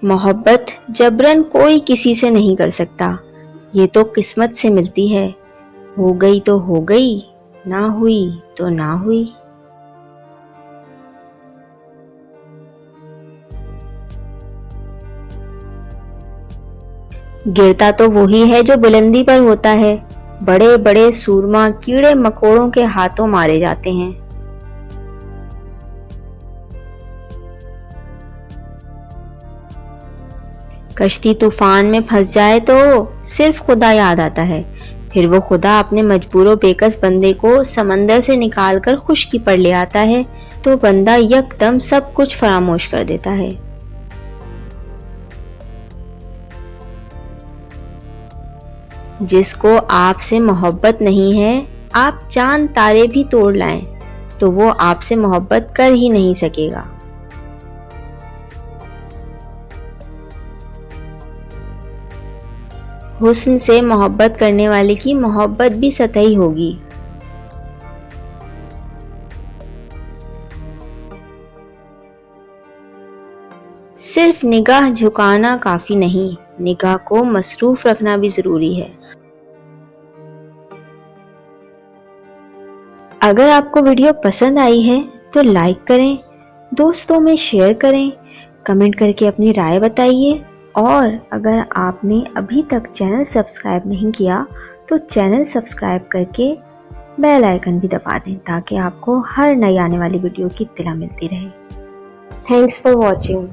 मोहब्बत जबरन कोई किसी से नहीं कर सकता, ये तो किस्मत से मिलती है। हो गई तो हो गई, ना हुई तो ना हुई। गिरता तो वही है जो बुलंदी पर होता है। बड़े बड़े सूरमा कीड़े मकोड़ों के हाथों मारे जाते हैं। कश्ती तूफान में फंस जाए तो सिर्फ खुदा याद आता है। फिर वो खुदा अपने मजबूर बेकस बंदे को समंदर से निकालकर खुशकी पर ले आता है तो बंदा यकदम सब कुछ फरामोश कर देता है। जिसको आपसे मोहब्बत नहीं है, आप चांद तारे भी तोड़ लाएं तो वो आपसे मोहब्बत कर ही नहीं सकेगा। हुस्न से मोहब्बत करने वाले की मोहब्बत भी सतही होगी। सिर्फ निगाह झुकाना काफी नहीं, निगाह को मसरूफ रखना भी जरूरी है। अगर आपको वीडियो पसंद आई है तो लाइक करें, दोस्तों में शेयर करें, कमेंट करके अपनी राय बताइए और अगर आपने अभी तक चैनल सब्सक्राइब नहीं किया तो चैनल सब्सक्राइब करके बेल आइकन भी दबा दें ताकि आपको हर नई आने वाली वीडियो की इत्तला मिलती रहे। Thanks for watching.